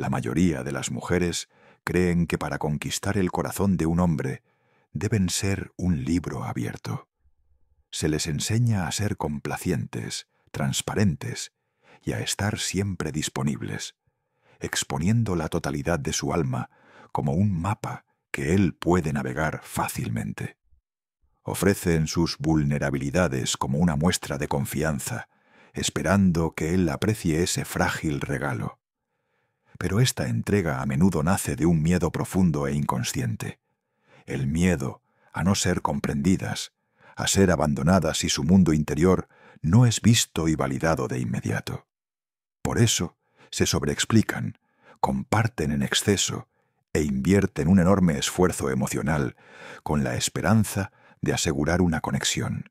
La mayoría de las mujeres creen que para conquistar el corazón de un hombre deben ser un libro abierto. Se les enseña a ser complacientes, transparentes y a estar siempre disponibles, exponiendo la totalidad de su alma como un mapa que él puede navegar fácilmente. Ofrecen sus vulnerabilidades como una muestra de confianza, esperando que él aprecie ese frágil regalo. Pero esta entrega a menudo nace de un miedo profundo e inconsciente. El miedo a no ser comprendidas, a ser abandonadas y su mundo interior no es visto y validado de inmediato. Por eso se sobreexplican, comparten en exceso e invierten un enorme esfuerzo emocional con la esperanza de asegurar una conexión.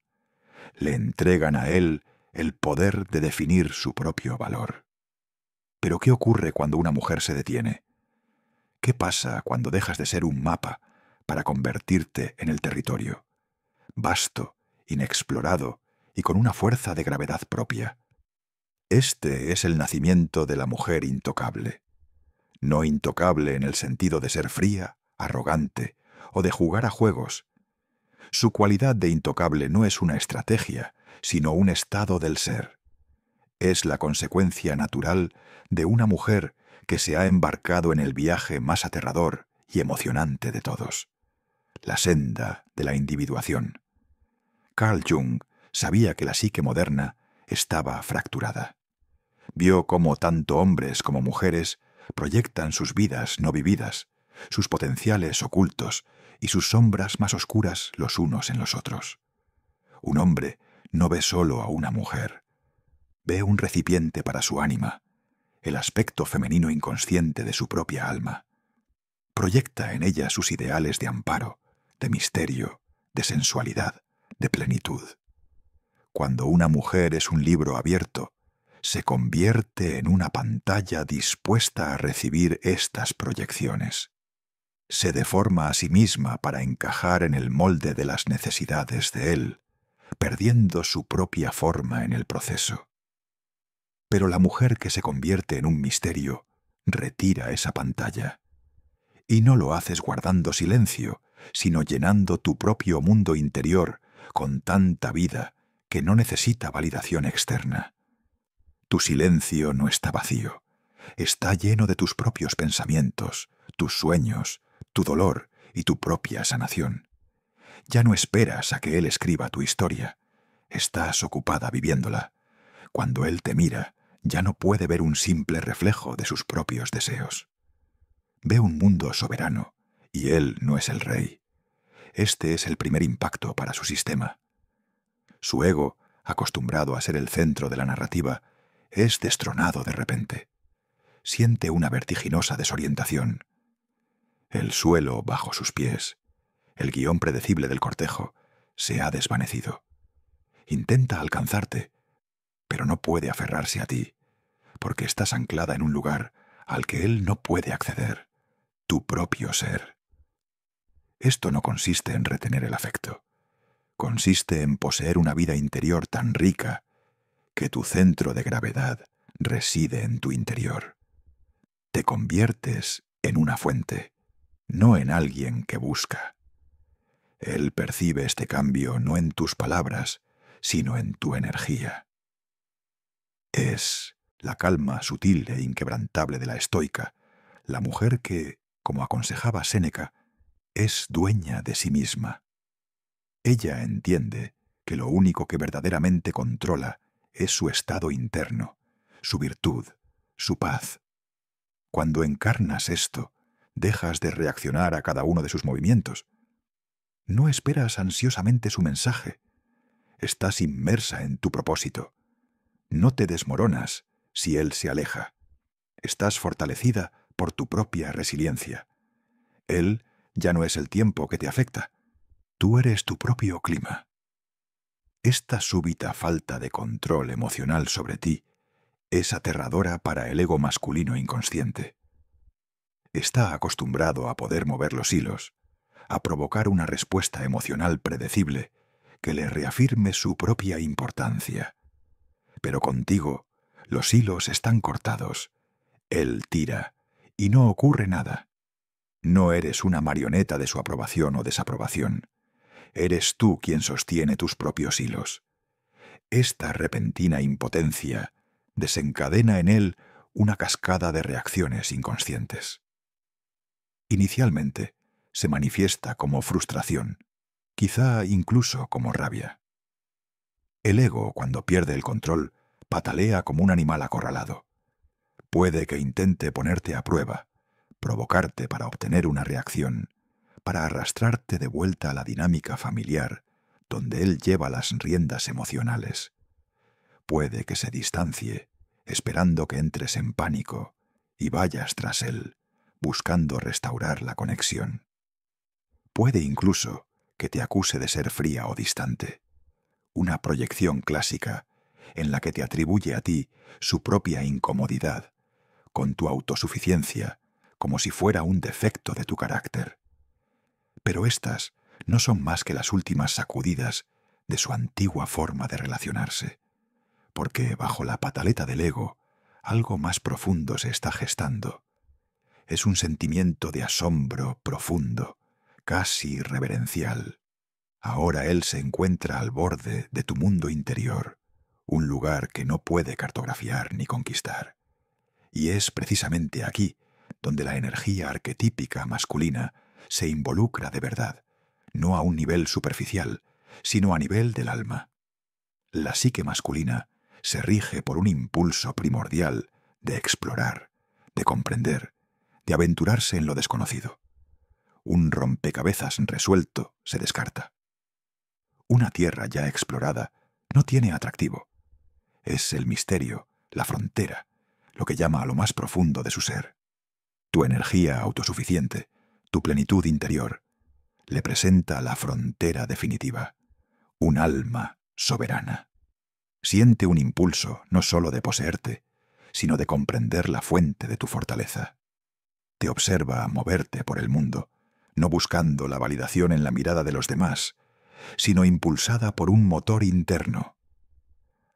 Le entregan a él el poder de definir su propio valor. Pero ¿qué ocurre cuando una mujer se detiene? ¿Qué pasa cuando dejas de ser un mapa para convertirte en el territorio? Vasto, inexplorado y con una fuerza de gravedad propia. Este es el nacimiento de la mujer intocable. No intocable en el sentido de ser fría, arrogante o de jugar a juegos. Su cualidad de intocable no es una estrategia, sino un estado del ser. Es la consecuencia natural de una mujer que se ha embarcado en el viaje más aterrador y emocionante de todos, la senda de la individuación. Carl Jung sabía que la psique moderna estaba fracturada. Vio cómo tanto hombres como mujeres proyectan sus vidas no vividas, sus potenciales ocultos y sus sombras más oscuras los unos en los otros. Un hombre no ve solo a una mujer. Ve un recipiente para su ánima, el aspecto femenino inconsciente de su propia alma. Proyecta en ella sus ideales de amparo, de misterio, de sensualidad, de plenitud. Cuando una mujer es un libro abierto, se convierte en una pantalla dispuesta a recibir estas proyecciones. Se deforma a sí misma para encajar en el molde de las necesidades de él, perdiendo su propia forma en el proceso. Pero la mujer que se convierte en un misterio retira esa pantalla. Y no lo haces guardando silencio, sino llenando tu propio mundo interior con tanta vida que no necesita validación externa. Tu silencio no está vacío, está lleno de tus propios pensamientos, tus sueños, tu dolor y tu propia sanación. Ya no esperas a que él escriba tu historia, estás ocupada viviéndola. Cuando él te mira, ya no puede ver un simple reflejo de sus propios deseos. Ve un mundo soberano, y él no es el rey. Este es el primer impacto para su sistema. Su ego, acostumbrado a ser el centro de la narrativa, es destronado de repente. Siente una vertiginosa desorientación. El suelo bajo sus pies, el guión predecible del cortejo, se ha desvanecido. Intenta alcanzarte, pero no puede aferrarse a ti, porque estás anclada en un lugar al que él no puede acceder, tu propio ser. Esto no consiste en retener el afecto. Consiste en poseer una vida interior tan rica que tu centro de gravedad reside en tu interior. Te conviertes en una fuente, no en alguien que busca. Él percibe este cambio no en tus palabras, sino en tu energía. Es la calma sutil e inquebrantable de la estoica, la mujer que, como aconsejaba Séneca, es dueña de sí misma. Ella entiende que lo único que verdaderamente controla es su estado interno, su virtud, su paz. Cuando encarnas esto, dejas de reaccionar a cada uno de sus movimientos. No esperas ansiosamente su mensaje. Estás inmersa en tu propósito. No te desmoronas si él se aleja. Estás fortalecida por tu propia resiliencia. Él ya no es el tiempo que te afecta. Tú eres tu propio clima. Esta súbita falta de control emocional sobre ti es aterradora para el ego masculino inconsciente. Está acostumbrado a poder mover los hilos, a provocar una respuesta emocional predecible que le reafirme su propia importancia. Pero contigo, los hilos están cortados. Él tira, y no ocurre nada. No eres una marioneta de su aprobación o desaprobación. Eres tú quien sostiene tus propios hilos. Esta repentina impotencia desencadena en él una cascada de reacciones inconscientes. Inicialmente, se manifiesta como frustración, quizá incluso como rabia. El ego, cuando pierde el control, patalea como un animal acorralado. Puede que intente ponerte a prueba, provocarte para obtener una reacción, para arrastrarte de vuelta a la dinámica familiar, donde él lleva las riendas emocionales. Puede que se distancie, esperando que entres en pánico, y vayas tras él, buscando restaurar la conexión. Puede incluso que te acuse de ser fría o distante, una proyección clásica en la que te atribuye a ti su propia incomodidad, con tu autosuficiencia, como si fuera un defecto de tu carácter. Pero estas no son más que las últimas sacudidas de su antigua forma de relacionarse, porque bajo la pataleta del ego algo más profundo se está gestando. Es un sentimiento de asombro profundo, casi reverencial. Ahora él se encuentra al borde de tu mundo interior, un lugar que no puede cartografiar ni conquistar. Y es precisamente aquí donde la energía arquetípica masculina se involucra de verdad, no a un nivel superficial, sino a nivel del alma. La psique masculina se rige por un impulso primordial de explorar, de comprender, de aventurarse en lo desconocido. Un rompecabezas resuelto se descarta. Una tierra ya explorada no tiene atractivo. Es el misterio, la frontera, lo que llama a lo más profundo de su ser. Tu energía autosuficiente, tu plenitud interior, le presenta la frontera definitiva, un alma soberana. Siente un impulso no sólo de poseerte, sino de comprender la fuente de tu fortaleza. Te observa moverte por el mundo, no buscando la validación en la mirada de los demás, sino impulsada por un motor interno.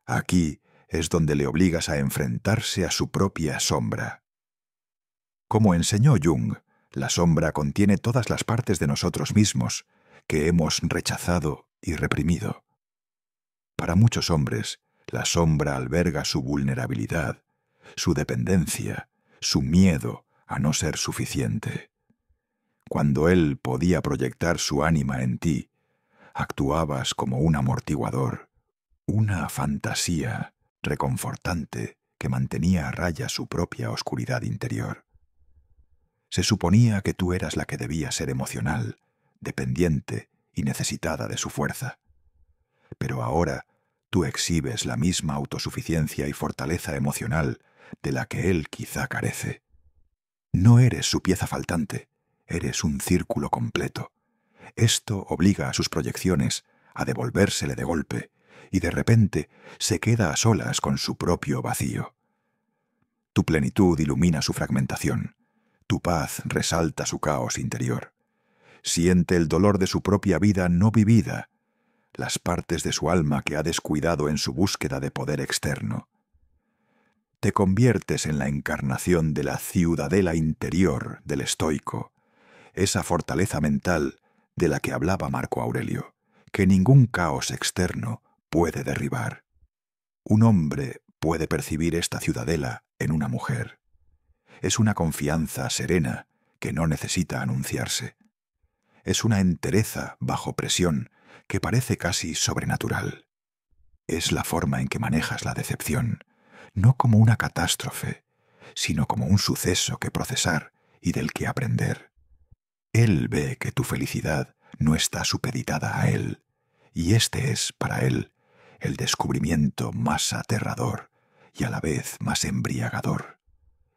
Aquí es donde le obligas a enfrentarse a su propia sombra. Como enseñó Jung, la sombra contiene todas las partes de nosotros mismos que hemos rechazado y reprimido. Para muchos hombres, la sombra alberga su vulnerabilidad, su dependencia, su miedo a no ser suficiente. Cuando él podía proyectar su ánima en ti, actuabas como un amortiguador, una fantasía reconfortante que mantenía a raya su propia oscuridad interior. Se suponía que tú eras la que debía ser emocional, dependiente y necesitada de su fuerza. Pero ahora tú exhibes la misma autosuficiencia y fortaleza emocional de la que él quizá carece. No eres su pieza faltante, eres un círculo completo. Esto obliga a sus proyecciones a devolvérsele de golpe, y de repente se queda a solas con su propio vacío. Tu plenitud ilumina su fragmentación, tu paz resalta su caos interior. Siente el dolor de su propia vida no vivida, las partes de su alma que ha descuidado en su búsqueda de poder externo. Te conviertes en la encarnación de la ciudadela interior del estoico, esa fortaleza mental de la que hablaba Marco Aurelio, que ningún caos externo puede derribar. Un hombre puede percibir esta ciudadela en una mujer. Es una confianza serena que no necesita anunciarse. Es una entereza bajo presión que parece casi sobrenatural. Es la forma en que manejas la decepción, no como una catástrofe, sino como un suceso que procesar y del que aprender. Él ve que tu felicidad no está supeditada a él, y este es, para él, el descubrimiento más aterrador y a la vez más embriagador.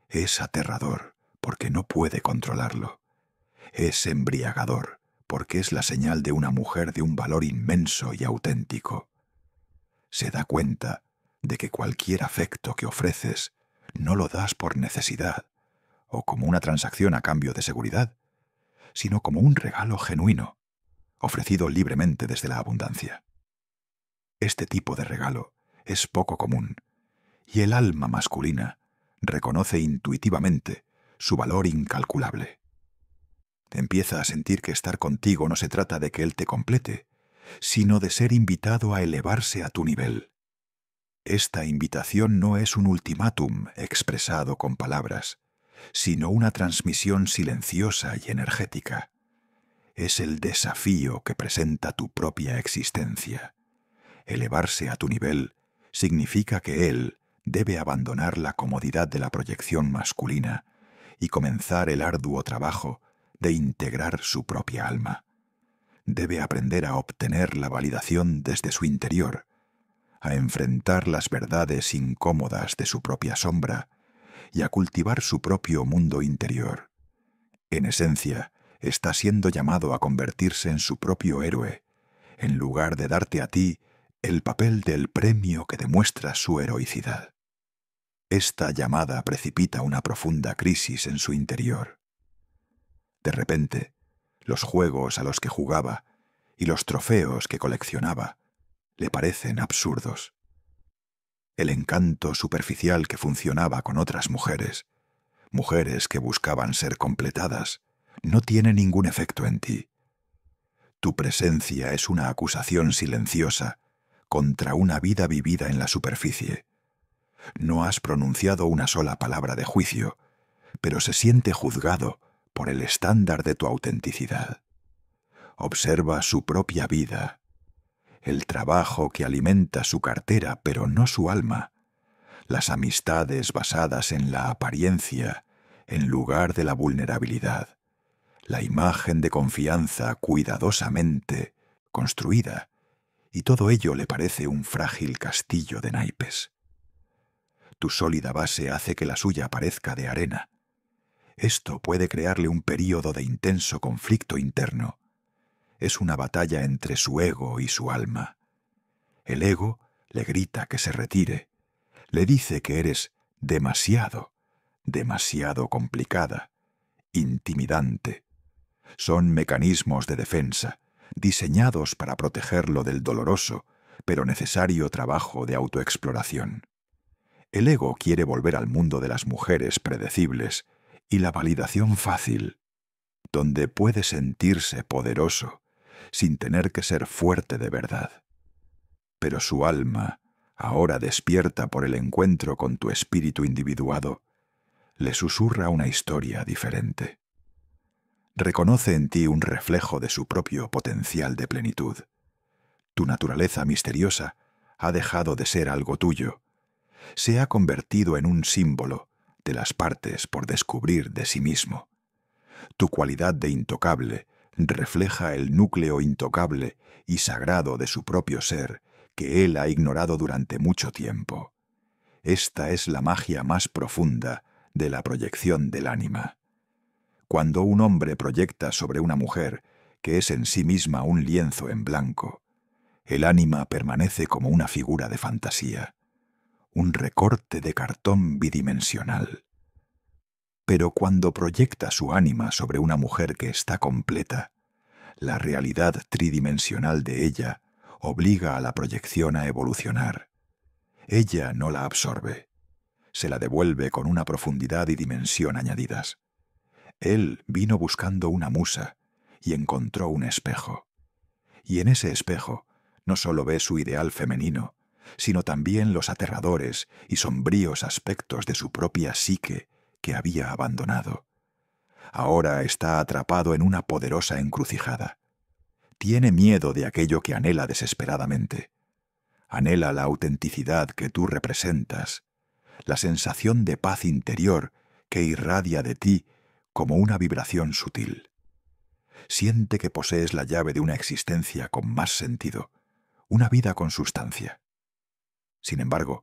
Es aterrador porque no puede controlarlo. Es embriagador porque es la señal de una mujer de un valor inmenso y auténtico. Se da cuenta de que cualquier afecto que ofreces no lo das por necesidad o como una transacción a cambio de seguridad, sino como un regalo genuino, ofrecido libremente desde la abundancia. Este tipo de regalo es poco común, y el alma masculina reconoce intuitivamente su valor incalculable. Empieza a sentir que estar contigo no se trata de que él te complete, sino de ser invitado a elevarse a tu nivel. Esta invitación no es un ultimátum expresado con palabras, sino una transmisión silenciosa y energética. Es el desafío que presenta tu propia existencia. Elevarse a tu nivel significa que él debe abandonar la comodidad de la proyección masculina y comenzar el arduo trabajo de integrar su propia alma. Debe aprender a obtener la validación desde su interior, a enfrentar las verdades incómodas de su propia sombra y a cultivar su propio mundo interior. En esencia, está siendo llamado a convertirse en su propio héroe, en lugar de darte a ti el papel del premio que demuestra su heroicidad. Esta llamada precipita una profunda crisis en su interior. De repente, los juegos a los que jugaba y los trofeos que coleccionaba le parecen absurdos. El encanto superficial que funcionaba con otras mujeres, mujeres que buscaban ser completadas, no tiene ningún efecto en ti. Tu presencia es una acusación silenciosa contra una vida vivida en la superficie. No has pronunciado una sola palabra de juicio, pero se siente juzgado por el estándar de tu autenticidad. Observa su propia vida, el trabajo que alimenta su cartera, pero no su alma, las amistades basadas en la apariencia en lugar de la vulnerabilidad, la imagen de confianza cuidadosamente construida, y todo ello le parece un frágil castillo de naipes. Tu sólida base hace que la suya parezca de arena. Esto puede crearle un período de intenso conflicto interno. Es una batalla entre su ego y su alma. El ego le grita que se retire, le dice que eres demasiado complicada, intimidante. Son mecanismos de defensa, diseñados para protegerlo del doloroso, pero necesario trabajo de autoexploración. El ego quiere volver al mundo de las mujeres predecibles y la validación fácil, donde puede sentirse poderoso sin tener que ser fuerte de verdad. Pero su alma, ahora despierta por el encuentro con tu espíritu individuado, le susurra una historia diferente. Reconoce en ti un reflejo de su propio potencial de plenitud. Tu naturaleza misteriosa ha dejado de ser algo tuyo. Se ha convertido en un símbolo de las partes por descubrir de sí mismo. Tu cualidad de intocable refleja el núcleo intocable y sagrado de su propio ser que él ha ignorado durante mucho tiempo. Esta es la magia más profunda de la proyección del ánima. Cuando un hombre proyecta sobre una mujer, que es en sí misma un lienzo en blanco, el ánima permanece como una figura de fantasía, un recorte de cartón bidimensional. Pero cuando proyecta su ánima sobre una mujer que está completa, la realidad tridimensional de ella obliga a la proyección a evolucionar. Ella no la absorbe, se la devuelve con una profundidad y dimensión añadidas. Él vino buscando una musa y encontró un espejo. Y en ese espejo no solo ve su ideal femenino, sino también los aterradores y sombríos aspectos de su propia psique que había abandonado. Ahora está atrapado en una poderosa encrucijada. Tiene miedo de aquello que anhela desesperadamente. Anhela la autenticidad que tú representas, la sensación de paz interior que irradia de ti como una vibración sutil. Siente que posees la llave de una existencia con más sentido, una vida con sustancia. Sin embargo,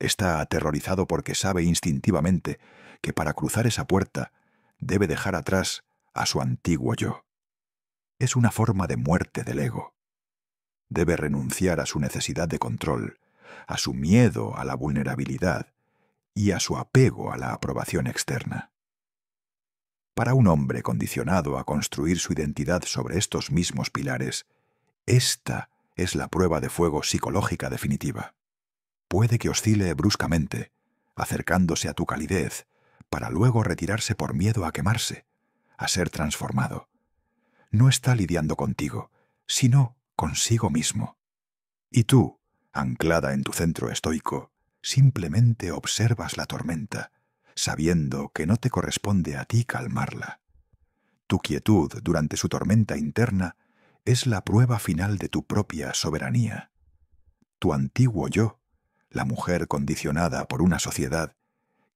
está aterrorizado porque sabe instintivamente que para cruzar esa puerta debe dejar atrás a su antiguo yo. Es una forma de muerte del ego. Debe renunciar a su necesidad de control, a su miedo a la vulnerabilidad y a su apego a la aprobación externa. Para un hombre condicionado a construir su identidad sobre estos mismos pilares, esta es la prueba de fuego psicológica definitiva. Puede que oscile bruscamente, acercándose a tu calidez, para luego retirarse por miedo a quemarse, a ser transformado. No está lidiando contigo, sino consigo mismo. Y tú, anclada en tu centro estoico, simplemente observas la tormenta, sabiendo que no te corresponde a ti calmarla. Tu quietud durante su tormenta interna es la prueba final de tu propia soberanía. Tu antiguo yo, la mujer condicionada por una sociedad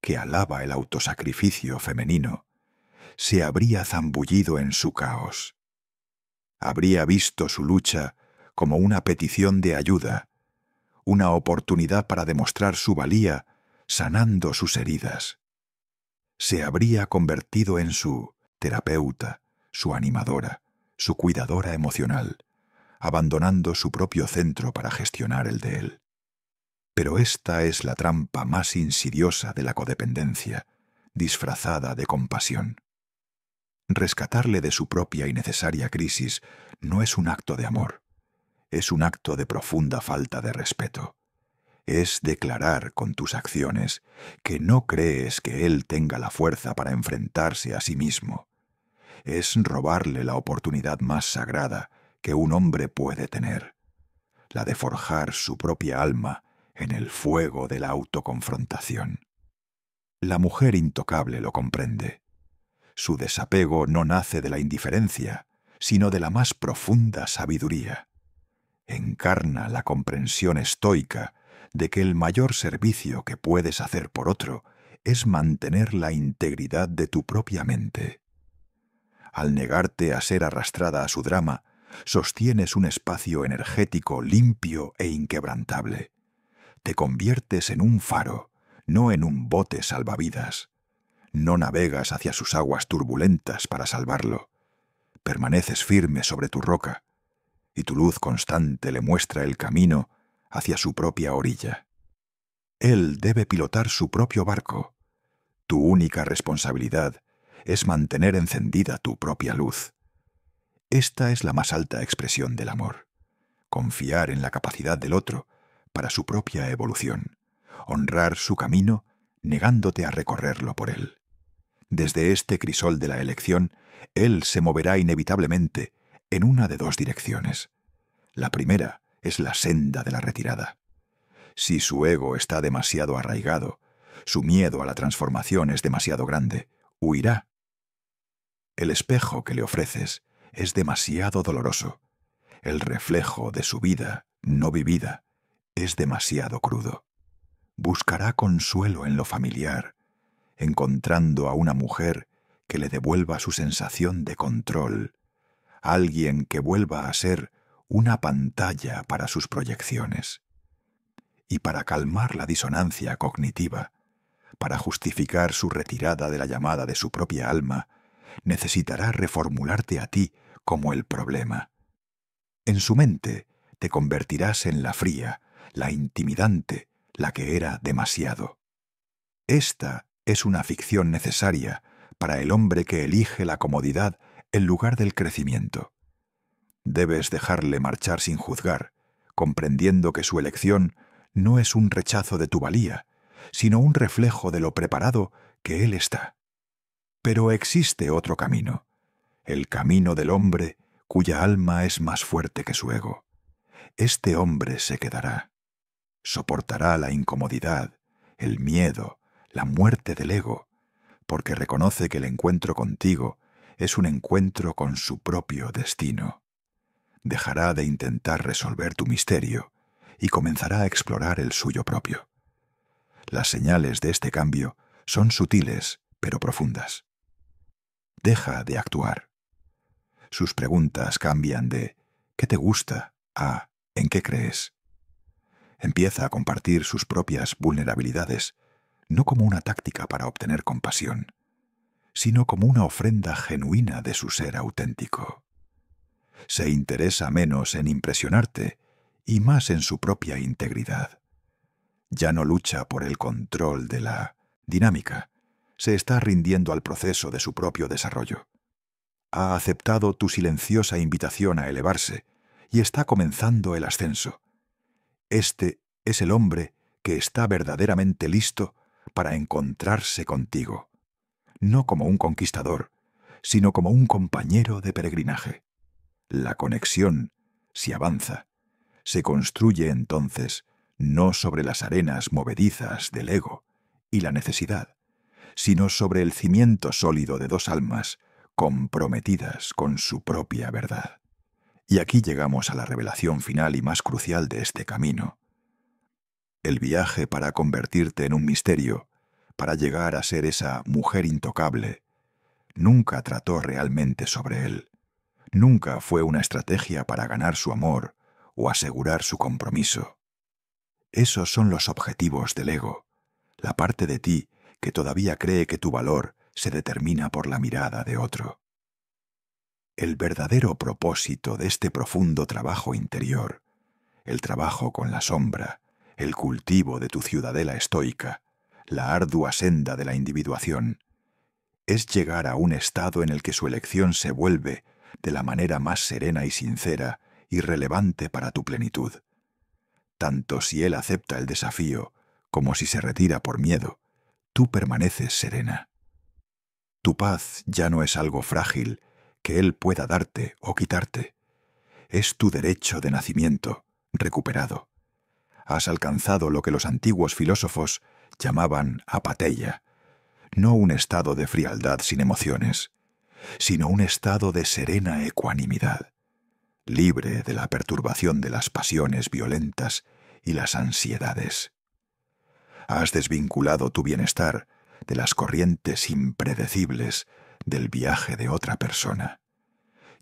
que alaba el autosacrificio femenino, se habría zambullido en su caos. Habría visto su lucha como una petición de ayuda, una oportunidad para demostrar su valía sanando sus heridas. Se habría convertido en su terapeuta, su animadora, su cuidadora emocional, abandonando su propio centro para gestionar el de él. Pero esta es la trampa más insidiosa de la codependencia, disfrazada de compasión. Rescatarle de su propia y necesaria crisis no es un acto de amor, es un acto de profunda falta de respeto. Es declarar con tus acciones que no crees que él tenga la fuerza para enfrentarse a sí mismo. Es robarle la oportunidad más sagrada que un hombre puede tener, la de forjar su propia alma en el fuego de la autoconfrontación. La mujer intocable lo comprende. Su desapego no nace de la indiferencia, sino de la más profunda sabiduría. Encarna la comprensión estoica de que el mayor servicio que puedes hacer por otro es mantener la integridad de tu propia mente. Al negarte a ser arrastrada a su drama, sostienes un espacio energético limpio e inquebrantable. Te conviertes en un faro, no en un bote salvavidas. No navegas hacia sus aguas turbulentas para salvarlo. Permaneces firme sobre tu roca, y tu luz constante le muestra el camino hacia su propia orilla. Él debe pilotar su propio barco. Tu única responsabilidad es mantener encendida tu propia luz. Esta es la más alta expresión del amor. Confiar en la capacidad del otro para su propia evolución. Honrar su camino negándote a recorrerlo por él. Desde este crisol de la elección, él se moverá inevitablemente en una de dos direcciones. La primera es la senda de la retirada. Si su ego está demasiado arraigado, su miedo a la transformación es demasiado grande, huirá. El espejo que le ofreces es demasiado doloroso. El reflejo de su vida no vivida es demasiado crudo. Buscará consuelo en lo familiar, encontrando a una mujer que le devuelva su sensación de control, alguien que vuelva a ser una pantalla para sus proyecciones. Y para calmar la disonancia cognitiva, para justificar su retirada de la llamada de su propia alma, necesitará reformularte a ti como el problema. En su mente te convertirás en la fría, la intimidante, la que era demasiado. Esta es una ficción necesaria para el hombre que elige la comodidad en lugar del crecimiento. Debes dejarle marchar sin juzgar, comprendiendo que su elección no es un rechazo de tu valía, sino un reflejo de lo preparado que él está. Pero existe otro camino, el camino del hombre cuya alma es más fuerte que su ego. Este hombre se quedará, soportará la incomodidad, el miedo, la muerte del ego, porque reconoce que el encuentro contigo es un encuentro con su propio destino. Dejará de intentar resolver tu misterio y comenzará a explorar el suyo propio. Las señales de este cambio son sutiles, pero profundas. Deja de actuar. Sus preguntas cambian de ¿qué te gusta? A ¿en qué crees? Empieza a compartir sus propias vulnerabilidades, no como una táctica para obtener compasión, sino como una ofrenda genuina de su ser auténtico. Se interesa menos en impresionarte y más en su propia integridad. Ya no lucha por el control de la dinámica, se está rindiendo al proceso de su propio desarrollo. Ha aceptado tu silenciosa invitación a elevarse y está comenzando el ascenso. Este es el hombre que está verdaderamente listo para encontrarse contigo, no como un conquistador, sino como un compañero de peregrinaje. La conexión, si avanza, se construye entonces no sobre las arenas movedizas del ego y la necesidad, sino sobre el cimiento sólido de dos almas comprometidas con su propia verdad. Y aquí llegamos a la revelación final y más crucial de este camino. El viaje para convertirte en un misterio, para llegar a ser esa mujer intocable, nunca trató realmente sobre él. Nunca fue una estrategia para ganar su amor o asegurar su compromiso. Esos son los objetivos del ego, la parte de ti que todavía cree que tu valor se determina por la mirada de otro. El verdadero propósito de este profundo trabajo interior, el trabajo con la sombra, el cultivo de tu ciudadela estoica, la ardua senda de la individuación, es llegar a un estado en el que su elección se vuelve de la manera más serena y sincera y relevante para tu plenitud. Tanto si él acepta el desafío como si se retira por miedo, tú permaneces serena. Tu paz ya no es algo frágil que él pueda darte o quitarte. Es tu derecho de nacimiento, recuperado. Has alcanzado lo que los antiguos filósofos llamaban apatheia, no un estado de frialdad sin emociones, sino un estado de serena ecuanimidad, libre de la perturbación de las pasiones violentas y las ansiedades. Has desvinculado tu bienestar de las corrientes impredecibles del viaje de otra persona.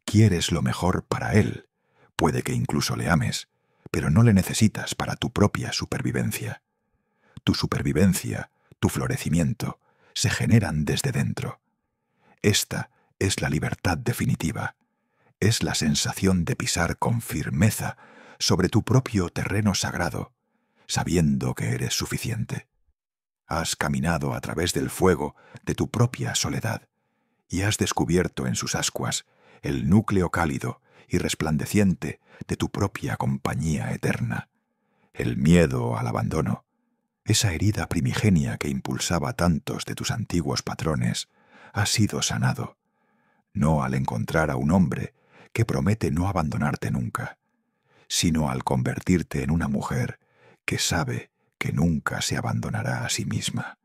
Quieres lo mejor para él, puede que incluso le ames, pero no le necesitas para tu propia supervivencia. Tu supervivencia, tu florecimiento, se generan desde dentro. Esta es la libertad definitiva. Es la sensación de pisar con firmeza sobre tu propio terreno sagrado, sabiendo que eres suficiente. Has caminado a través del fuego de tu propia soledad y has descubierto en sus ascuas el núcleo cálido y resplandeciente de tu propia compañía eterna. El miedo al abandono, esa herida primigenia que impulsaba tantos de tus antiguos patrones, ha sido sanado, no al encontrar a un hombre que promete no abandonarte nunca, sino al convertirte en una mujer que sabe que nunca se abandonará a sí misma.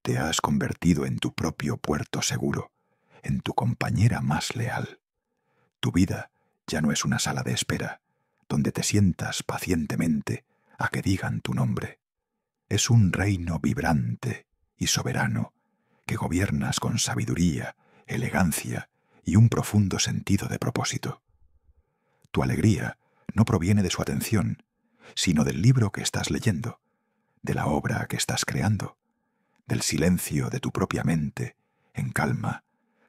Te has convertido en tu propio puerto seguro, en tu compañera más leal. Tu vida ya no es una sala de espera, donde te sientas pacientemente a que digan tu nombre. Es un reino vibrante y soberano que gobiernas con sabiduría, elegancia y un profundo sentido de propósito. Tu alegría no proviene de su atención, sino del libro que estás leyendo, de la obra que estás creando, del silencio de tu propia mente, en calma,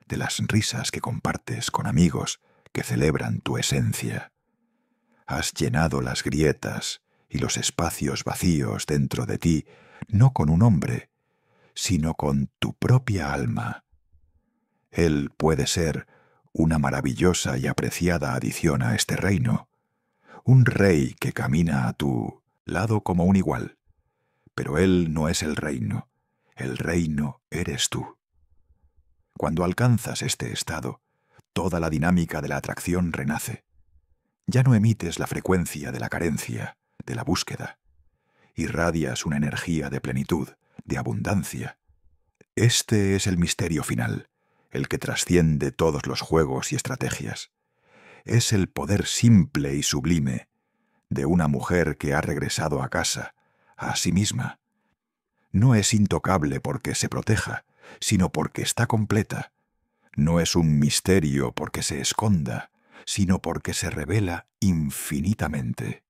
de las risas que compartes con amigos que celebran tu esencia. Has llenado las grietas y los espacios vacíos dentro de ti, no con un hombre, sino con tu propia alma. Él puede ser una maravillosa y apreciada adición a este reino, un rey que camina a tu lado como un igual, pero él no es el reino eres tú. Cuando alcanzas este estado, toda la dinámica de la atracción renace. Ya no emites la frecuencia de la carencia, de la búsqueda. Irradias una energía de plenitud, de abundancia. Este es el misterio final, el que trasciende todos los juegos y estrategias. Es el poder simple y sublime de una mujer que ha regresado a casa, a sí misma. No es intocable porque se proteja, sino porque está completa. No es un misterio porque se esconda, sino porque se revela infinitamente.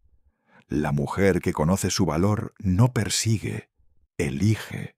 La mujer que conoce su valor no persigue, elige.